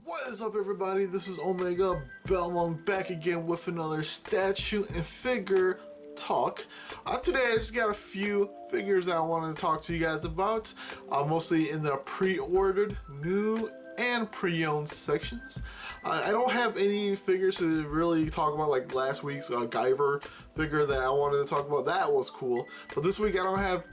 What is up, everybody? This is Omega Belmont back again with another statue and figure talk. Today I just got a few figures that I wanted to talk to you guys about, mostly in the pre-ordered, new, and pre-owned sections. I don't have any figures to really talk about, like last week's Guyver figure that I wanted to talk about. That was cool, but this week I don't have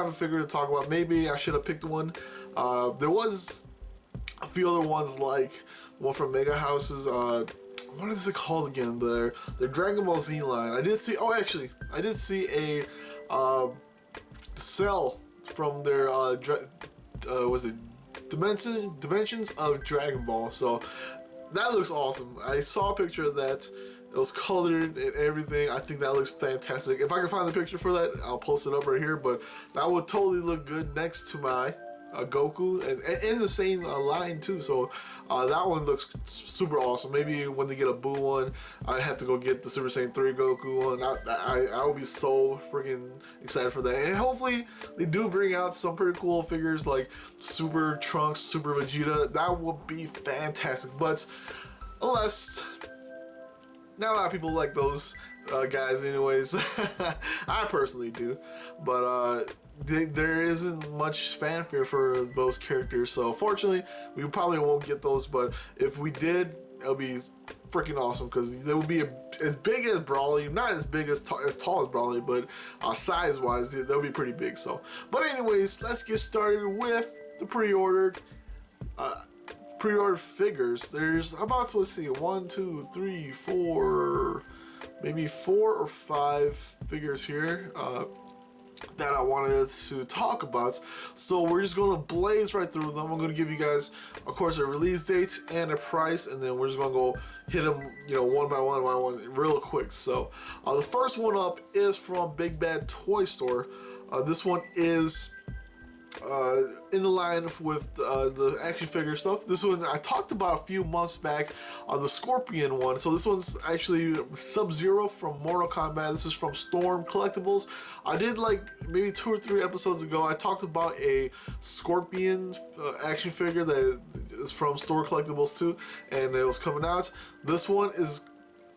a figure to talk about. Maybe I should have picked one. There was a few other ones, like one from Mega Houses. What is it called again? Their Dragon Ball Z line. I did see. Oh, actually, I did see a Cell from their was it Dimensions of Dragon Ball. So that looks awesome. I saw a picture of that. It was colored and everything. I think that looks fantastic. If I can find the picture for that, I'll post it up right here. But that would totally look good next to my Goku, and in the same line too. So that one looks super awesome. Maybe when they get a Buu one, I'd have to go get the Super Saiyan 3 Goku one. I will be so freaking excited for that. And hopefully they do bring out some pretty cool figures like Super Trunks, Super Vegeta. That would be fantastic. But unless, not a lot of people like those guys anyways. I personally do, but there isn't much fanfare for those characters, so fortunately we probably won't get those. But if we did, it'll be freaking awesome, because they would be as big as Broly, not as big as tall as Broly, but size wise they'll be pretty big. So, but anyways, let's get started with the pre-ordered figures. There's about, let's see, 1, 2, 3, 4, maybe 4 or 5 figures here that I wanted to talk about. So we're just going to blaze right through them. I'm going to give you guys, of course, a release date and a price, and then we're just going to go hit them, one by one, real quick. So the first one up is from Big Bad Toy Store. This one is in the line with the action figure stuff. This one I talked about a few months back on the Scorpion one. So this one's actually Sub-Zero from Mortal Kombat. This is from Storm Collectibles. I did, like, maybe 2 or 3 episodes ago, I talked about a Scorpion action figure that is from Storm Collectibles too, and it was coming out. This one is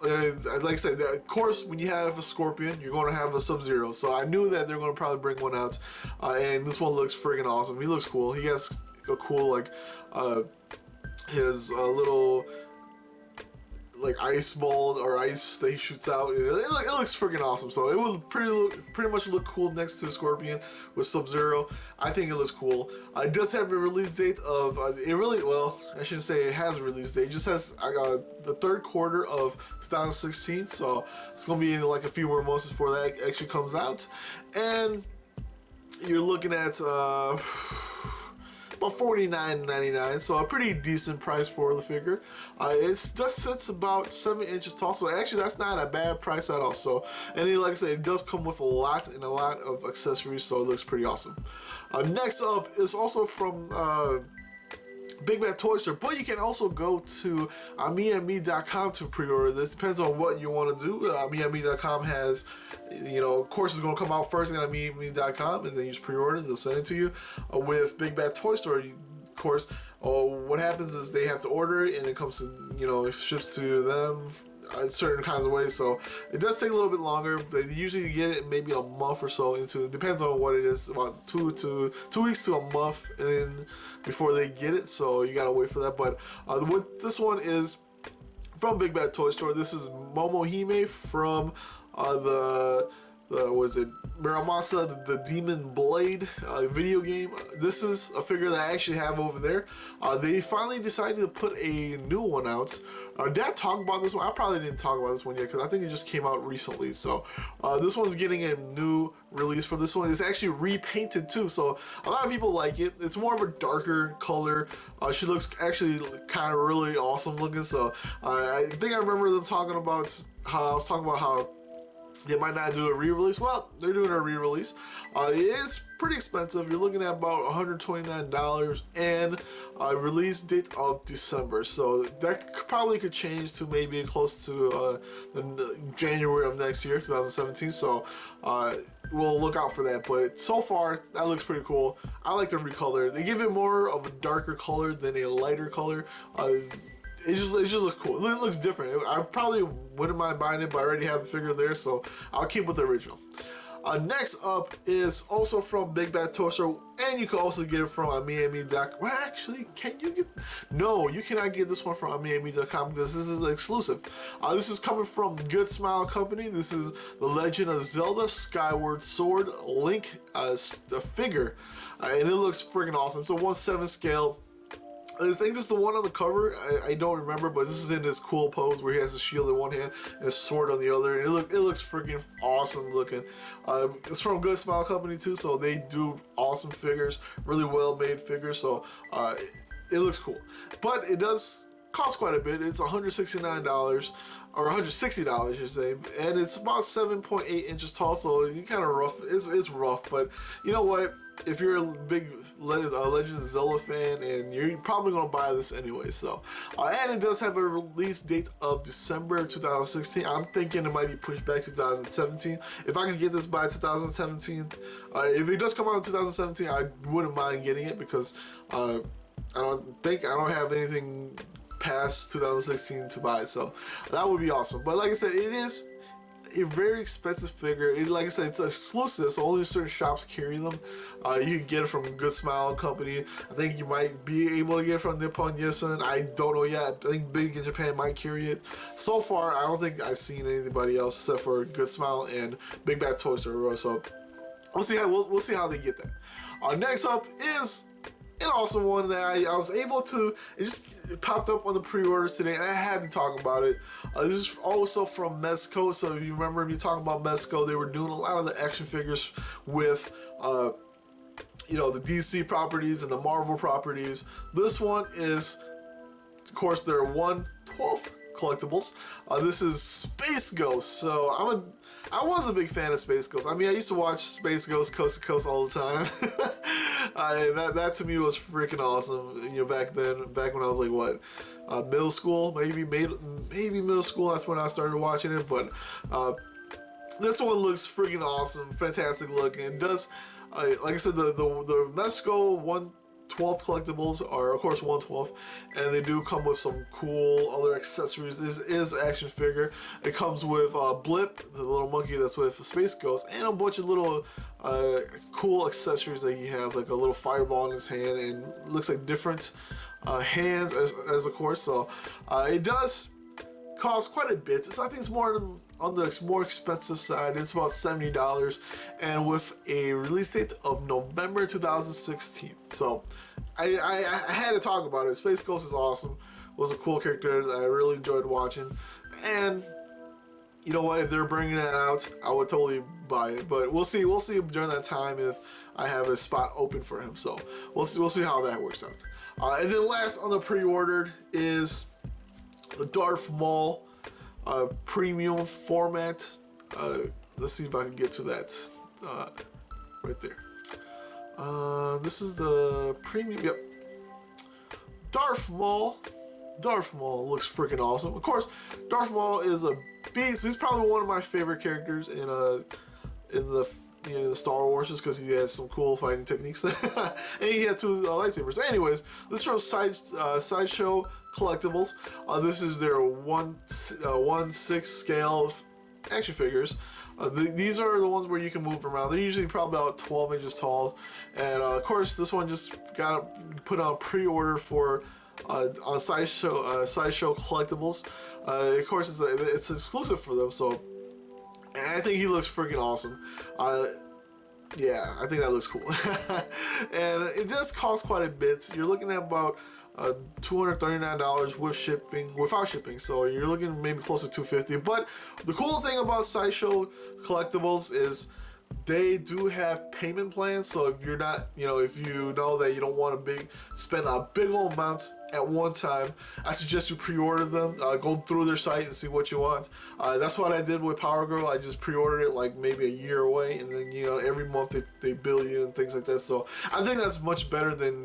like I said, of course, when you have a Scorpion, you're going to have a Sub-Zero. So I knew that they're going to probably bring one out, and this one looks friggin' awesome. He looks cool. He has a cool, like, his little, like, ice ball or ice that he shoots out. It looks freaking awesome. So it will pretty much look cool next to the Scorpion with Sub-Zero. I think it looks cool. It does have a release date of I shouldn't say it has a release date. It just has the 3rd quarter of 2016. So it's gonna be like a few more months before that actually comes out, and you're looking at about $49.99, so a pretty decent price for the figure. It just sits about 7 inches tall, so actually that's not a bad price at all. So, and like I said, it does come with a lot of accessories, so it looks pretty awesome. Next up is also from Big Bad Toy Store, but you can also go to MeAndMe.com to pre-order this. Depends on what you want to do. MeAndMe.com has, of course, it's going to come out first on MeAndMe.com, and then you just pre-order, they'll send it to you. With Big Bad Toy Store, of course, what happens is they have to order it, and it comes to, it ships to them certain kinds of ways. So it does take a little bit longer, but usually you get it maybe a month or so into it. Depends on what it is, about 2 weeks to a month, and then before they get it, so you gotta wait for that. But what this one is from Big Bad Toy Store. This is Momohime from was it Muramasa, the Demon Blade video game. This is a figure that I actually have over there. They finally decided to put a new one out. Did I talk about this one? I probably didn't talk about this one yet, because I think it just came out recently. So this one's getting a new release for this one. It's actually repainted too, so a lot of people like it. It's more of a darker color. She looks actually kind of really awesome looking. So I think I remember them talking about how They might not do a re-release. Well, they're doing a re-release. It is pretty expensive. You're looking at about $129 and a release date of December. So that probably could change to maybe close to January of next year, 2017. So we'll look out for that. But so far, that looks pretty cool. I like the recolor. They give it more of a darker color than a lighter color. It just looks cool. It looks different. I probably wouldn't mind buying it, but I already have the figure there, so I'll keep with the original. Next up is also from Big Bad Toaster, and you can also get it from AmiAmi.com. Well, actually, can you get? No, you cannot get this one from AmiAmi.com because this is exclusive. This is coming from Good Smile Company. This is The Legend of Zelda Skyward Sword Link figure, and it looks freaking awesome. It's a 1/7 scale. I think this is the one on the cover. I don't remember, but this is in this cool pose where he has a shield in one hand and a sword on the other. And it looks freaking awesome looking. It's from Good Smile Company too, so they do awesome figures, really well made figures. So it looks cool, but it does cost quite a bit. It's $169 or $160, you say, and it's about 7.8 inches tall. So you kind of rough. It's rough, but you know what? If you're a big Legend of Zelda fan, and you're probably gonna buy this anyway, so and it does have a release date of December 2016. I'm thinking it might be pushed back to 2017. If I can get this by 2017, if it does come out in 2017, I wouldn't mind getting it because I don't have anything past 2016 to buy, so that would be awesome. But like I said, it is a very expensive figure. Like I said, it's exclusive, so only certain shops carry them. You can get it from Good Smile Company. I think you might be able to get it from Nippon Yasen. I don't know yet. I think Big in Japan might carry it. So far, I don't think I've seen anybody else except for Good Smile and Big Bad Toaster. So we'll see how they get that. Next up is an awesome one that I was able to, it popped up on the pre-orders today and I had to talk about it. This is also from Mezco. So if you remember me talking about Mezco, they were doing a lot of the action figures with the DC properties and the Marvel properties. This one is, of course, their 1/12 collectibles. This is Space Ghost. So I was a big fan of Space Ghost. I mean, I used to watch Space Ghost Coast to Coast all the time. That to me was freaking awesome. Back when I was like middle school, maybe middle school. That's when I started watching it. But this one looks freaking awesome, fantastic looking. It does, like I said, the Mezco 1/12 collectibles are of course 1/12, and they do come with some cool other accessories. This is action figure. It comes with Blip, the little monkey that's with Space Ghost, and a bunch of little cool accessories that he has, like a little fireball in his hand, and looks like different hands as of course. So it does cost quite a bit. I think it's more on the more expensive side. It's about $70, and with a release date of November 2016. So I had to talk about it. Space Ghost is awesome. Was a cool character that I really enjoyed watching, and you know what? If they're bringing that out, I would totally buy it. But we'll see during that time if I have a spot open for him. So we'll see how that works out. And then last on the pre-ordered is the Darth Maul premium format. Let's see if I can get to that right there. This is the premium. Yep. Darth Maul. Darth Maul looks freaking awesome. Of course, Darth Maul is a beast. He's probably one of my favorite characters in the Star Wars, just because he has some cool fighting techniques. And he had 2 lightsabers. Anyways, this is from Sideshow Collectibles. This is their 1/6 scale action figures. These are the ones where you can move around. They're usually probably about 12 inches tall. And of course, this one just got put on pre-order for on Sideshow Collectibles. Of course, it's exclusive for them. So. And I think he looks freaking awesome. Yeah, I think that looks cool. And it does cost quite a bit. You're looking at about $239 without shipping. So you're looking maybe close to $250. But the cool thing about Sideshow Collectibles is they do have payment plans. So if you're not, if you know that you don't want to spend a big old amount at one time. I suggest you pre-order them. Go through their site and see what you want. That's what I did with Power Girl. I just pre-ordered it like maybe a year away, and then every month they bill you and things like that. So I think that's much better than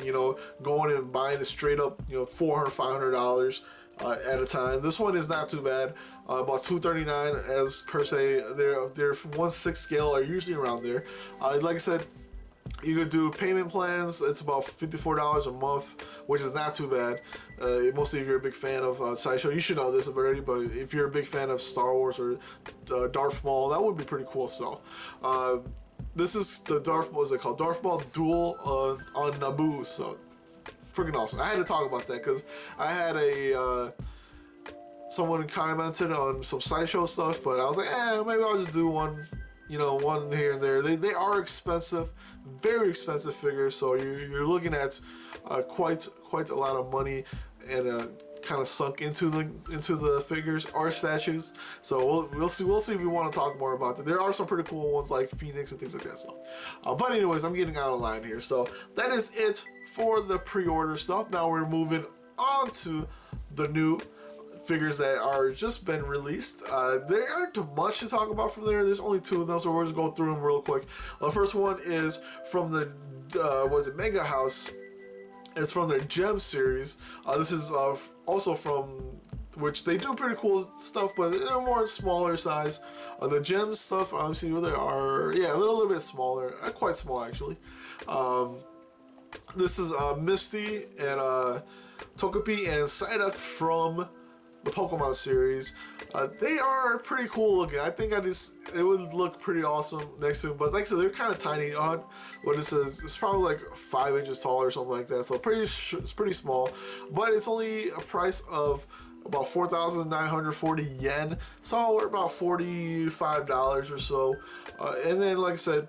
going and buying it straight up $400, $500 at a time. This one is not too bad. About $239 as per se. They're 1/6 scale are usually around there. Like I said, you could do payment plans. It's about $54 a month, which is not too bad. Mostly if you're a big fan of Sideshow, you should know this already. But if you're a big fan of Star Wars or Darth Maul, that would be pretty cool. So, this is the Darth. What is it called? Darth Maul Duel on Naboo. So, freaking awesome. I had to talk about that because I had someone commented on some Sideshow stuff, but I was like, maybe I'll just do one. One here and there. They are expensive, very expensive figures. So you're looking at quite a lot of money and kind of sunk into the figures or statues. So we'll see if we want to talk more about that. There are some pretty cool ones like Phoenix and things like that. So, but anyways, I'm getting out of line here. So that is it for the pre-order stuff. Now we're moving on to the new figures that are just been released. There aren't much to talk about from there. There's only 2 of them, so we're just going through them real quick. The first one is from the Mega House. It's from their Gem series. This is also from which they do pretty cool stuff, but they're more smaller size. The Gem stuff, obviously, they are a little bit smaller, quite small actually. This is Misty and Togepi and Psyduck from the Pokemon series. They are pretty cool looking. I think it would look pretty awesome next to them, but like I said, they're kind of tiny. What it says, it's probably like 5 inches tall or something like that, so it's pretty small, but it's only a price of about 4,940 yen, so we're about $45 or so. And then, like I said,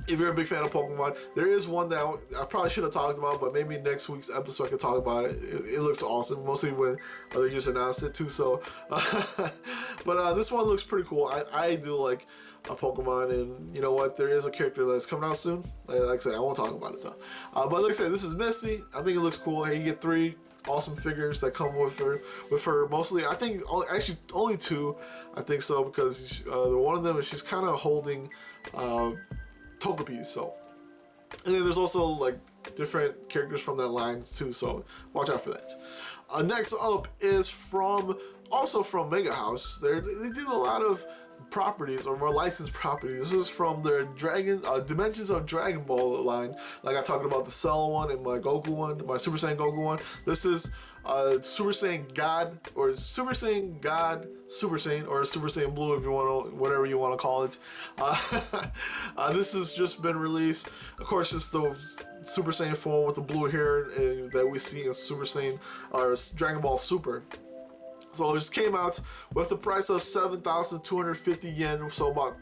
if you're a big fan of Pokemon, there is one that I probably should have talked about, but maybe next week's episode I could talk about it. It looks awesome, mostly when they just announced it too. So, but this one looks pretty cool. I do like Pokemon, and you know what? There is a character that's coming out soon. Like I said, I won't talk about it. So, but like I said, this is Misty. I think it looks cool. Hey, you get 3 awesome figures that come with her. Mostly, I think actually only 2. I think so, because one of them is she's kind of holding Togepi. So, and then there's also like different characters from that line too, so watch out for that. Next up is also from Mega House. They do a lot of properties or more licensed properties. This is from their Dimensions of Dragon Ball line. Like I talked about the Cell one and my Goku one, my Super Saiyan Goku one. This is Super Saiyan God, or Super Saiyan God, Super Saiyan, or Super Saiyan Blue, if you want to, whatever you want to call it. This has just been released. Of course, it's the Super Saiyan form with the blue hair that we see in Super Saiyan or Dragon Ball Super. So it just came out with the price of 7,250 yen, so about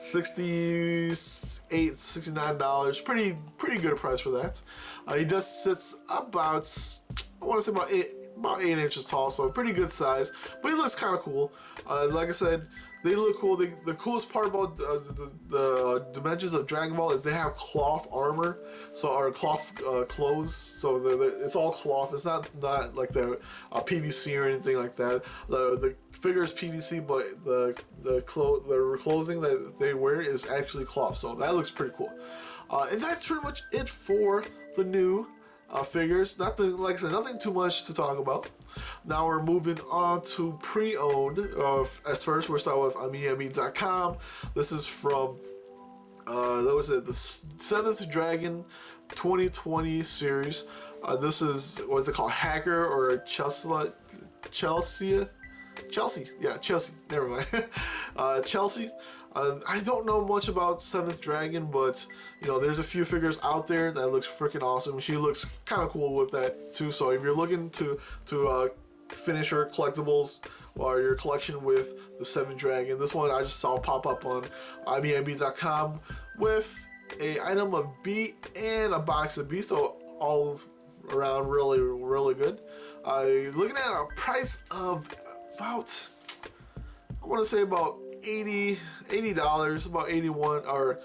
$69. Pretty good price for that. He just sits about, I want to say about 8 inches tall, so a pretty good size. But he looks kind of cool. Like I said, they look cool. The coolest part about the Dimensions of Dragon Ball is they have cloth armor, or cloth clothes. So it's all cloth. It's not like the PVC or anything like that. The figure is PVC, but the clothing that they wear is actually cloth. So that looks pretty cool. And that's pretty much it for the new figures. Nothing, like I said, nothing too much to talk about. Now we're moving on to pre-owned. As first, we'll start with AmiYami.com. This is from the 7th Dragon 2020 series. This is, what's it called, Hacker or Chelsea. Never mind. Chelsea. I don't know much about 7th Dragon, but there's a few figures out there that looks freaking awesome. She looks kind of cool with that too. So if you're looking to finish her collectibles or your collection with the 7th Dragon, this one I just saw pop up on AmiYami.com with a item of B and a box of B. So all around really good. Looking at a price of about, I want to say about $80, about 81, or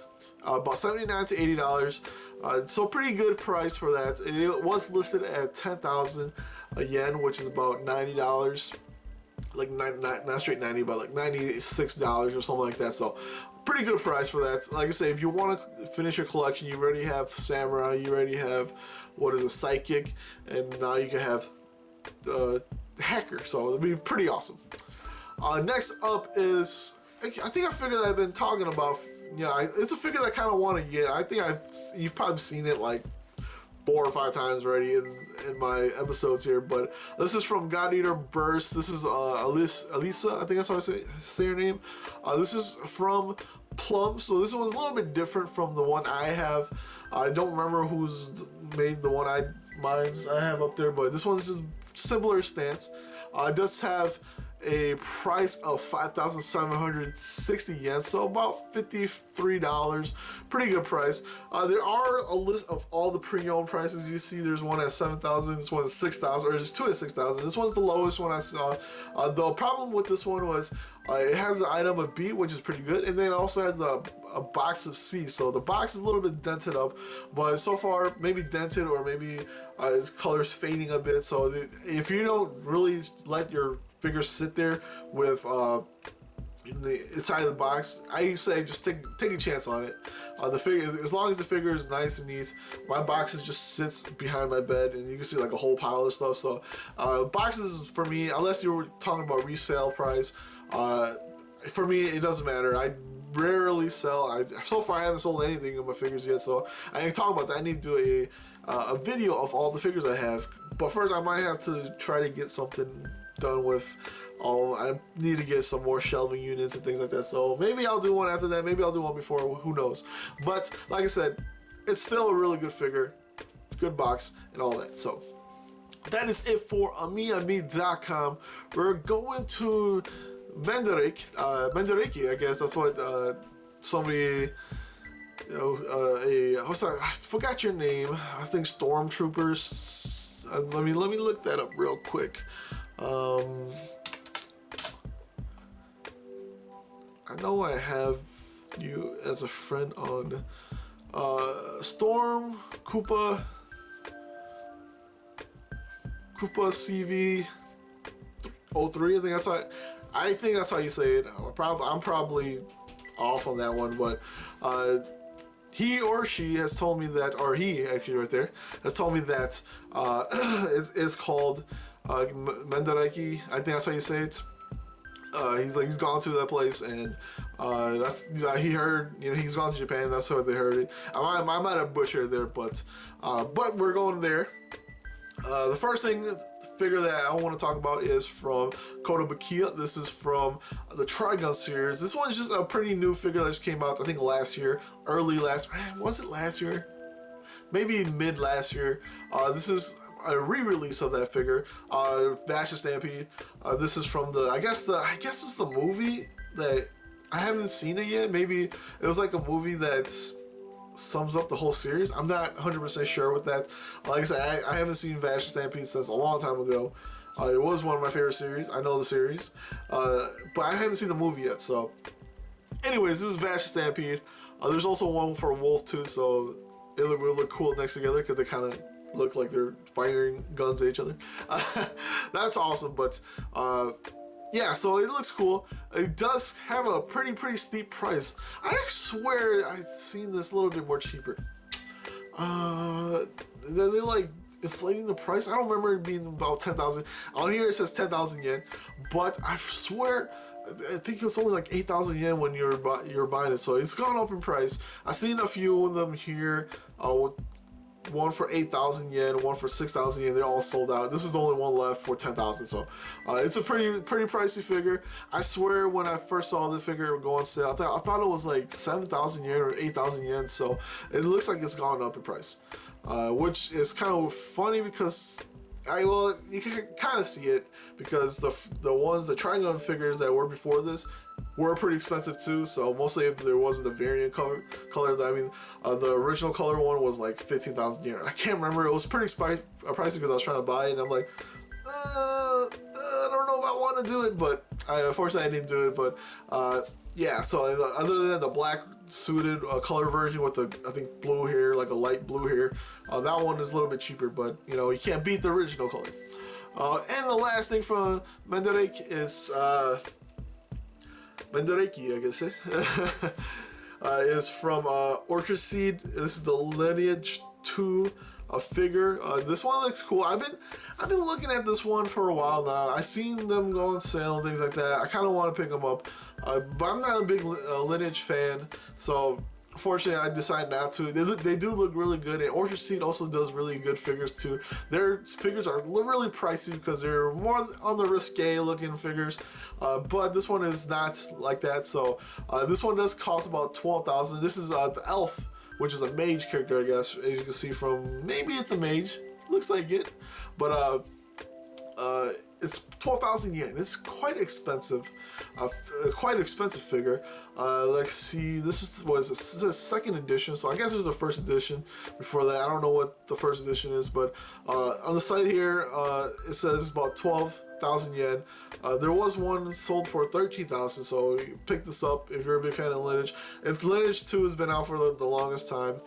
about $79 to $80. So pretty good price for that. It was listed at 10,000 yen, which is about $90. Like not straight 90, but like $96 or something like that. So pretty good price for that. Like I say, if you want to finish your collection, you already have Samurai, you already have what is a Psychic, and now you can have Hacker. So it'll be pretty awesome. Next up is, I think a figure that I've been talking about. Yeah, it's a figure that I kind of want to get. I think you've probably seen it like 4 or 5 times already in my episodes here, but this is from God Eater Burst. This is Elisa, I think that's how I say her name. This is from Plum, so this one's a little bit different from the one I have. I don't remember who's made the one I have up there, but this one's just simpler stance. It does have a price of 5,760 yen, so about $53. Pretty good price. There are a list of all the pre-owned prices you see. There's one at 7,000, this one at 6,000, or there's 2 at 6,000. This one's the lowest one I saw. The problem with this one was it has an item of B, which is pretty good, and then it also has a box of C. So the box is a little bit dented up, but so far maybe dented, or maybe its color's fading a bit. So if you don't really let your figures sit there with inside of the box, I say just take a chance on it. The figure, as long as the figure is nice and neat, my boxes just sits behind my bed, and you can see like a whole pile of stuff. So boxes for me, unless you were talking about resale price, for me it doesn't matter. I rarely sell. So far I haven't sold anything of my figures yet, so I can talk about that. I need to do a video of all the figures I have, but first I might have to try to get something done with I need to get some more shelving units and things like that. So maybe I'll do one after that, maybe I'll do one before, who knows. But like I said, it's still a really good figure, good box and all that. So that is it for AmiAmi.com. We're going to Mandarake, I guess that's what somebody, I forgot your name. I think Stormtroopers. Let me look that up real quick. I know I have you as a friend on Storm Koopa CV 03. I think that's how you say it. I'm probably off on that one, but he or she has told me that, or he actually right there has told me that it's called Mandarake. I think that's how you say it. He's gone to that place, and he heard, he's gone to Japan. That's how they heard it. I might have butchered there, but we're going there. The first figure that I want to talk about is from Kotobukiya. This is from the Trigun series. This one's just a pretty new figure that just came out, I think last year, was it last year? Maybe mid last year. This is a re-release of that figure, Vash the Stampede. This is from I guess it's the movie that I haven't seen it yet. Maybe it was like a movie that sums up the whole series. I'm not 100% sure with that. Like I said, I haven't seen Vash the Stampede since a long time ago. It was one of my favorite series. I know the series, but I haven't seen the movie yet. So, anyways, this is Vash the Stampede. There's also one for Wolf too, so it will look cool next together because they kind of look like they're firing guns at each other. That's awesome, but yeah, so it looks cool. It does have a pretty steep price. I swear I've seen this a little bit more cheaper. They're like inflating the price. I don't remember it being about 10,000. On here it says 10,000 yen, but I swear I think it was only like 8,000 yen when you're buying it. So it's gone up in price. I've seen a few of them here. One for 8,000 yen, one for 6,000 yen. They're all sold out. This is the only one left for 10,000. So it's a pretty pricey figure. I swear when I first saw the figure go on sale, I thought it was like 7,000 yen or 8,000 yen. So it looks like it's gone up in price, which is kind of funny because you can kind of see it because the Trigun figures that were before this were pretty expensive too. So mostly if there wasn't the variant color, the original color one was like 15,000 yen. I can't remember. It was pretty pricey because I was trying to buy it, and I'm like, I don't know if I want to do it, but unfortunately I didn't do it. But yeah, so other than the black suited color version with the, I think, blue hair, like a light blue hair, that one is a little bit cheaper, but you know, you can't beat the original color. And the last thing from Mandarake is Mandarake, I guess it is from Orchard Seed. This is the Lineage 2 figure. This one looks cool. I've been looking at this one for a while now. I've seen them go on sale and things like that. I kind of want to pick them up, but I'm not a big Lineage fan, so unfortunately I decided not to. They do look really good, and Orchard Seed also does really good figures too. Their figures are really pricey because they're more on the risque looking figures, but this one is not like that. So this one does cost about 12,000. This is the Elf, which is a mage character, I guess, as you can see from, maybe it's a mage, looks like it, but it's 12,000 yen. It's quite expensive, quite expensive figure. Let's see, this is a second edition, so I guess there's a first edition before that. I don't know what the first edition is, but on the site here, it says about 12,000 yen. There was one sold for 13,000, so you pick this up if you're a big fan of Lineage. If Lineage 2 has been out for the longest time,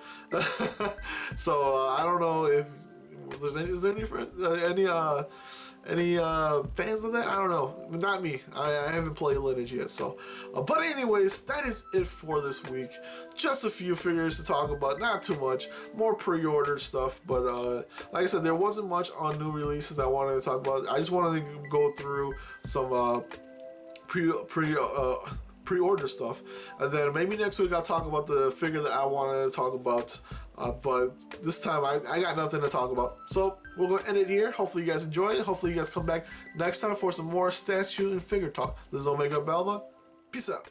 so I don't know if there's any, is there any fans of that? I don't know. Not me. I haven't played Lineage yet, so. But anyways, that is it for this week. Just a few figures to talk about. Not too much. More pre-order stuff. But like I said, there wasn't much on new releases I wanted to talk about. I just wanted to go through some pre-order stuff, and then maybe next week I'll talk about the figure that I wanted to talk about, but this time I got nothing to talk about, so we're going to end it here. Hopefully you guys enjoy it. Hopefully you guys come back next time for some more statue and figure talk. This is Omega Belmont. Peace out.